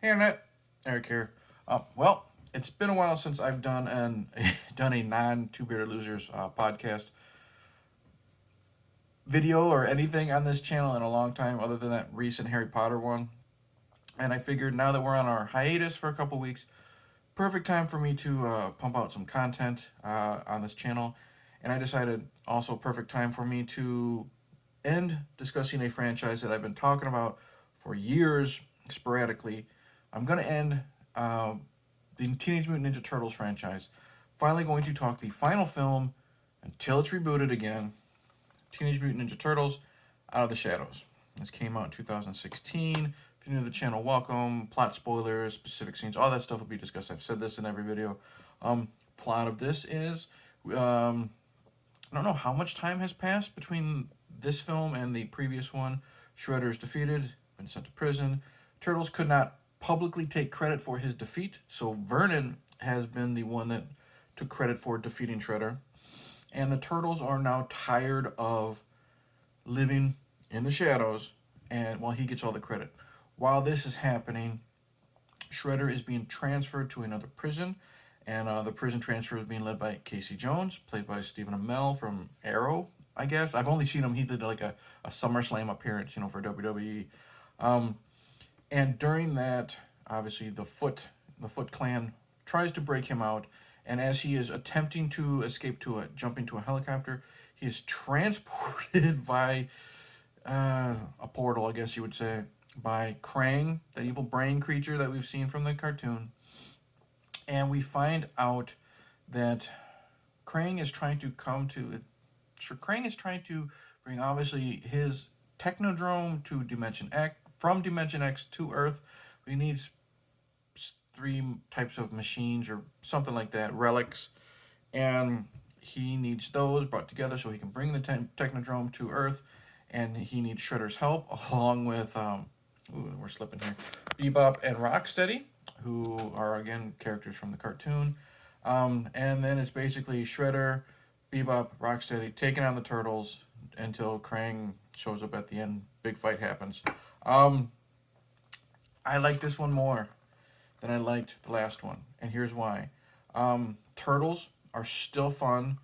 Hey Internet, Eric here. Well, it's been a while since I've done done a non Two Bearded Losers podcast video or anything on this channel in a long time, other than that recent Harry Potter one. And I figured now that we're on our hiatus for a couple weeks, perfect time for me to pump out some content on this channel. And I decided also perfect time for me to end discussing a franchise that I've been talking about for years sporadically. I'm going to end uh, the Teenage Mutant Ninja Turtles franchise. Finally, going to talk the final film until it's rebooted again, Teenage Mutant Ninja Turtles Out of the Shadows. This came out in 2016. If you're new to the channel, welcome. Plot spoilers, specific scenes, all that stuff will be discussed. I've said this in every video. Plot of this is I don't know how much time has passed between this film and the previous one. Shredder is defeated, been sent to prison. Turtles could not publicly take credit for his defeat, so Vernon has been the one that took credit for defeating Shredder. And the Turtles are now tired of living in the shadows, and while he gets all the credit. While this is happening, Shredder is being transferred to another prison, and the prison transfer is being led by Casey Jones, played by Stephen Amell from Arrow, I guess. I've only seen him, he did like a SummerSlam appearance, for WWE. And during that, obviously, the Foot Clan tries to break him out, and as he is attempting to escape jumping to a helicopter, he is transported by a portal, I guess you would say, by Krang, that evil brain creature that we've seen from the cartoon. And we find out that Krang is trying to bring obviously his technodrome to Dimension X, from Dimension X to Earth. We need three types of machines or something like that, relics, and he needs those brought together so he can bring the technodrome to Earth. And he needs Shredder's help, along with we're slipping here, Bebop and Rocksteady, who are again characters from the cartoon. And then it's basically Shredder, Bebop, Rocksteady taking on the Turtles until Krang shows up at the end. Big fight happens. I like this one more than I liked the last one, and here's why. Turtles are still fun.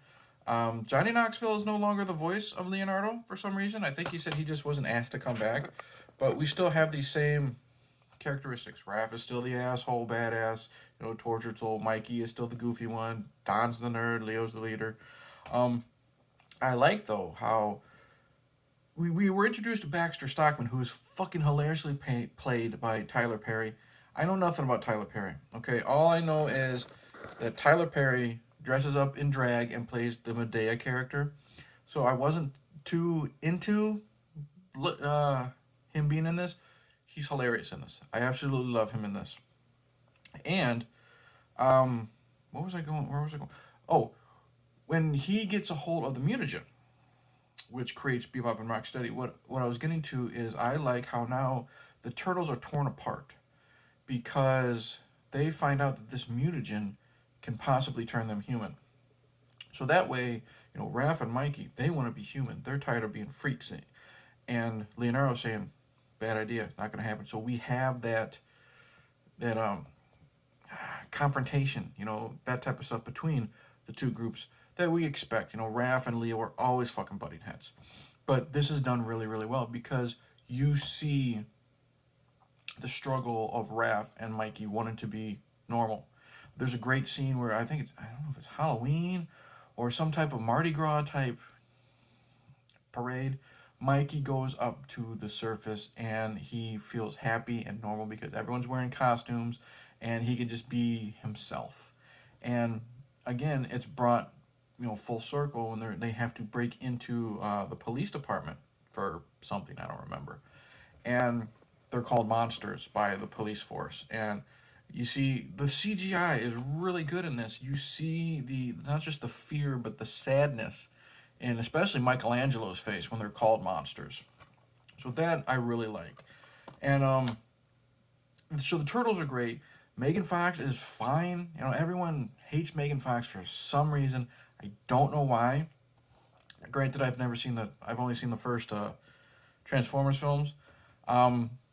Johnny Knoxville is no longer the voice of Leonardo for some reason. I think he said he just wasn't asked to come back, but we still have these same characteristics. Raph is still the asshole, badass, tortured soul. Mikey is still the goofy one. Don's the nerd. Leo's the leader. I like though how we were introduced to Baxter Stockman, who is fucking hilariously played by Tyler Perry. I know nothing about Tyler Perry. Okay, all I know is that Tyler Perry dresses up in drag and plays the Medea character. So I wasn't too into him being in this. He's hilarious in this. I absolutely love him in this. And what was I going? Where was I going? Oh, when he gets a hold of the mutagen, which creates Bebop and Rocksteady, what I was getting to is I like how now the Turtles are torn apart because they find out that this mutagen can possibly turn them human. So that way, Raph and Mikey, they want to be human. They're tired of being freaks. And Leonardo's saying, bad idea, not going to happen. So we have that confrontation, that type of stuff between the two groups that we expect. Raph and Leo are always fucking butting heads. But this is done really, really well because you see the struggle of Raph and Mikey wanting to be normal. There's a great scene where I don't know if it's Halloween or some type of Mardi Gras type parade. Mikey goes up to the surface and he feels happy and normal because everyone's wearing costumes and he can just be himself. And again, it's brought full circle when they have to break into the police department for something I don't remember, and they're called monsters by the police force. And you see the CGI is really good in this. You see the not just the fear but the sadness, and especially Michelangelo's face when they're called monsters. So that I really like. And so the Turtles are great. Megan Fox is fine. Everyone hates Megan Fox for some reason. I don't know why. Granted, I've only seen the first Transformers films.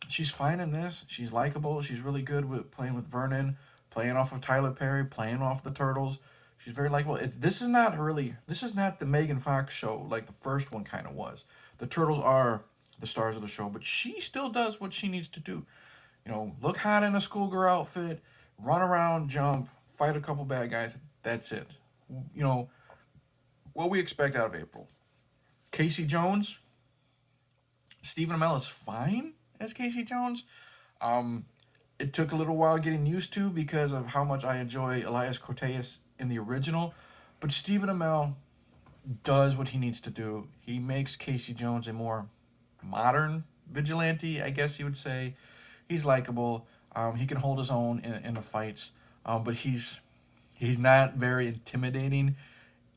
She's fine in this. She's likable. She's really good with playing with Vernon, playing off of Tyler Perry, playing off the Turtles. She's very likable. This is not really. This is not the Megan Fox show like the first one kind of was. The Turtles are the stars of the show, but she still does what she needs to do. Look hot in a schoolgirl outfit, run around, jump, fight a couple bad guys. That's it. You know what we expect out of April. Casey Jones, Stephen Amell is fine as Casey Jones. It took a little while getting used to because of how much I enjoy Elias Cortez in the original, but Stephen Amell does what he needs to do. He makes Casey Jones a more modern vigilante, I guess you would say. He's likable. He can hold his own in the fights, but he's not very intimidating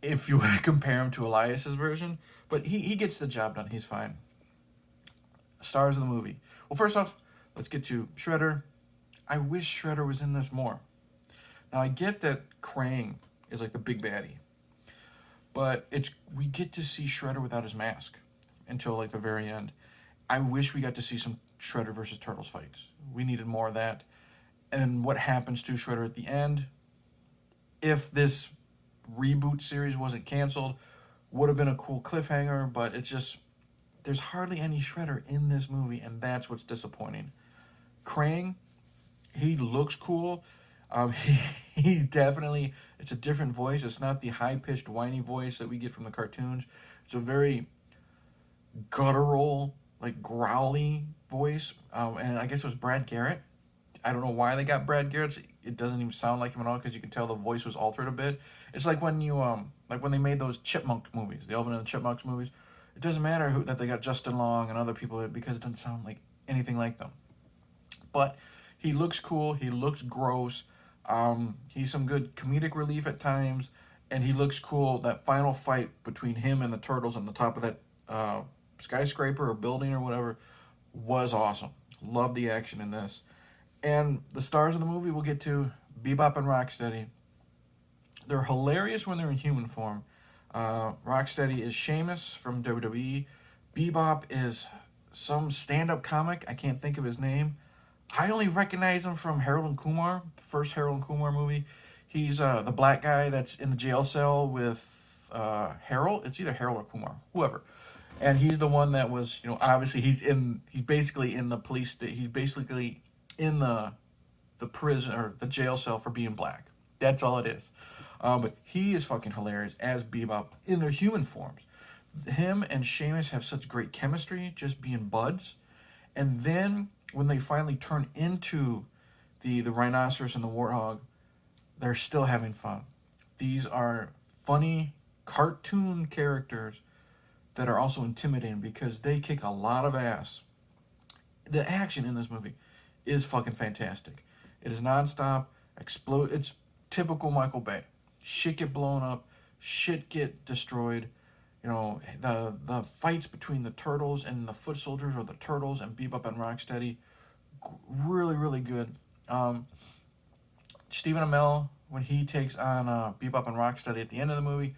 if you were to compare him to Elias's version. But he gets the job done. He's fine. Stars of the movie. Well, first off, let's get to Shredder. I wish Shredder was in this more. Now, I get that Krang is like the big baddie, but we get to see Shredder without his mask until like the very end. I wish we got to see some Shredder versus Turtles fights. We needed more of that. And what happens to Shredder at the end, if this reboot series wasn't canceled, would have been a cool cliffhanger, but there's hardly any Shredder in this movie, and that's what's disappointing. Krang, he looks cool. He's definitely, it's a different voice. It's not the high-pitched, whiny voice that we get from the cartoons. It's a very guttural, like growly voice. And I guess it was Brad Garrett. I don't know why they got Brad Garrett. It doesn't even sound like him at all because you can tell the voice was altered a bit. It's like when when they made those Chipmunk movies, the Alvin and the Chipmunks movies. It doesn't matter that they got Justin Long and other people because it doesn't sound like anything like them. But he looks cool. He looks gross. He's some good comedic relief at times, and he looks cool. That final fight between him and the Turtles on the top of that skyscraper or building or whatever was awesome. Love the action in this. And the stars of the movie we'll get to, Bebop and Rocksteady. They're hilarious when they're in human form. Rocksteady is Sheamus from WWE. Bebop is some stand-up comic. I can't think of his name. I only recognize him from Harold and Kumar, the first Harold and Kumar movie. He's the black guy that's in the jail cell with Harold. It's either Harold or Kumar, whoever. And he's the one that was, obviously he's basically in the police. He's basically in the prison or the jail cell for being black. That's all it is. But he is fucking hilarious as Bebop in their human forms. Him and Sheamus have such great chemistry, just being buds. And then when they finally turn into the rhinoceros and the warthog, they're still having fun. These are funny cartoon characters that are also intimidating because they kick a lot of ass. The action in this movie is fucking fantastic. It is nonstop, explode. It's typical Michael Bay. Shit get blown up, shit get destroyed. The fights between the Turtles and the Foot Soldiers, or the Turtles and Bebop and Rocksteady, really, really good. Stephen Amell, when he takes on Bebop and Rocksteady at the end of the movie,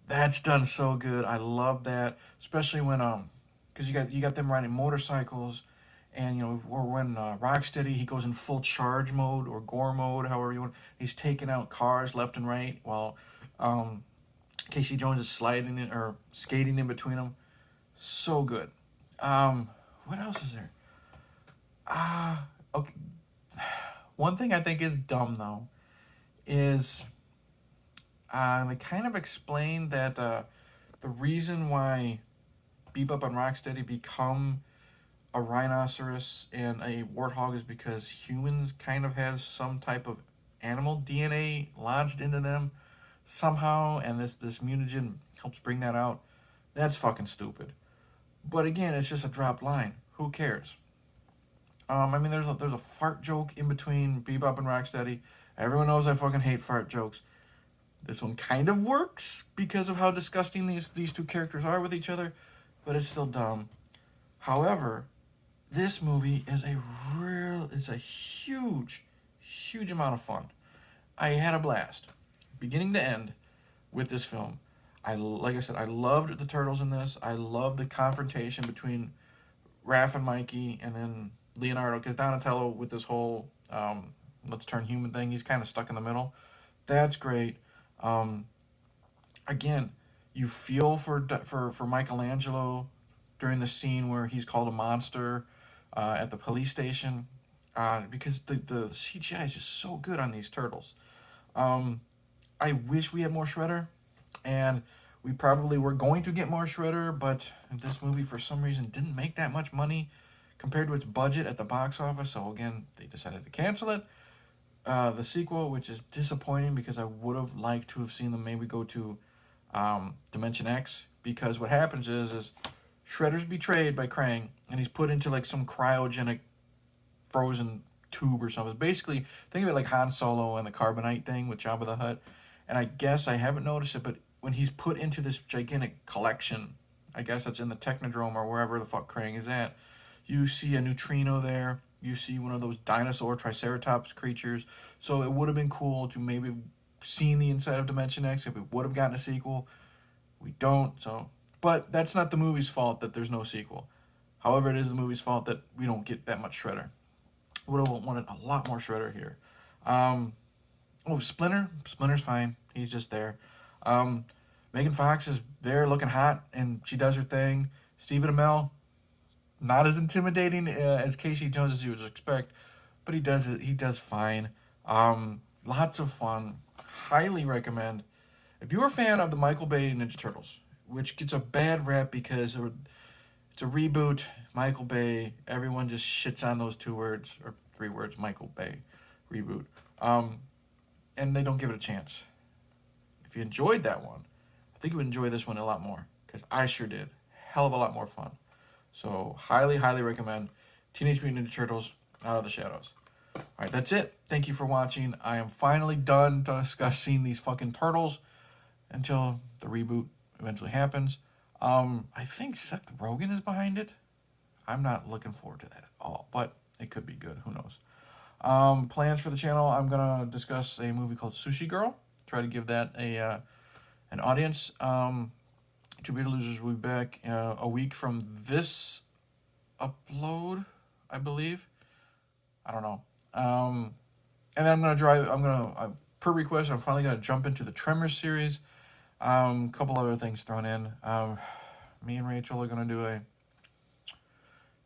that's done so good. I love that, especially when because you got them riding motorcycles, and or when Rocksteady, he goes in full charge mode or gore mode, however you want. He's taking out cars left and right while Casey Jones is sliding in or skating in between them. So good. What else is there? Okay. One thing I think is dumb though is they kind of explained that the reason why Bebop and Rocksteady become a rhinoceros and a warthog is because humans kind of has some type of animal DNA lodged into them somehow, and this mutagen helps bring that out. That's fucking stupid. But again, it's just a dropped line. Who cares? There's a fart joke in between Bebop and Rocksteady. Everyone knows I fucking hate fart jokes. This one kind of works because of how disgusting these two characters are with each other, but it's still dumb. However, this movie is a huge, huge amount of fun. I had a blast, beginning to end, with this film. Like I said, I loved the Turtles in this. I loved the confrontation between Raph and Mikey, and then Leonardo, because Donatello with this whole let's turn human thing, he's kind of stuck in the middle. That's great. Um, Again, you feel for Michelangelo during the scene where he's called a monster at the police station, because the CGI is just so good on these turtles. Um, I wish we had more Shredder, and we probably were going to get more Shredder, but this movie for some reason didn't make that much money compared to its budget at the box office. So again, they decided to cancel it. The sequel, which is disappointing because I would have liked to have seen them maybe go to Dimension X, because what happens is Shredder's betrayed by Krang, and he's put into like some cryogenic frozen tube or something. Basically, think of it like Han Solo and the carbonite thing with Jabba the Hutt. And I guess I haven't noticed it, but when he's put into this gigantic collection, I guess that's in the Technodrome or wherever the fuck Krang is at, you see a neutrino there. You see one of those dinosaur Triceratops creatures. So it would have been cool to maybe seen the inside of Dimension X if we would have gotten a sequel. We don't, so. But that's not the movie's fault that there's no sequel. However, it is the movie's fault that we don't get that much Shredder. Would have wanted a lot more Shredder here. Splinter. Splinter's fine. He's just there. Megan Fox is there looking hot, and she does her thing. Stephen Amell, not as intimidating as Casey Jones as you would expect, but he does it. He does fine. Lots of fun. Highly recommend. If you're a fan of the Michael Bay Ninja Turtles, which gets a bad rap because it's a reboot, Michael Bay, everyone just shits on those 2 words, or 3 words, Michael Bay, reboot. And they don't give it a chance. If you enjoyed that one, I think you would enjoy this one a lot more, because I sure did. Hell of a lot more fun. So, highly, highly recommend Teenage Mutant Ninja Turtles Out of the Shadows. Alright, that's it. Thank you for watching. I am finally done discussing these fucking turtles until the reboot eventually happens. I think Seth Rogen is behind it. I'm not looking forward to that at all, but it could be good. Who knows? Plans for the channel, I'm going to discuss a movie called Sushi Girl. Try to give that an audience. Two Beta Losers will be back a week from this upload, I believe. I don't know. And then per request, I'm finally going to jump into the Tremors series. Couple other things thrown in. Me and Rachel are going to do a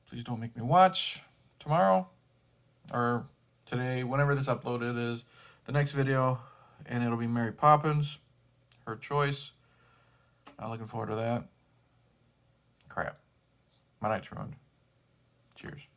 Please Don't Make Me Watch tomorrow, or today, whenever this uploaded is, the next video, and it'll be Mary Poppins, her choice. Not looking forward to that. Crap. My night's ruined. Cheers.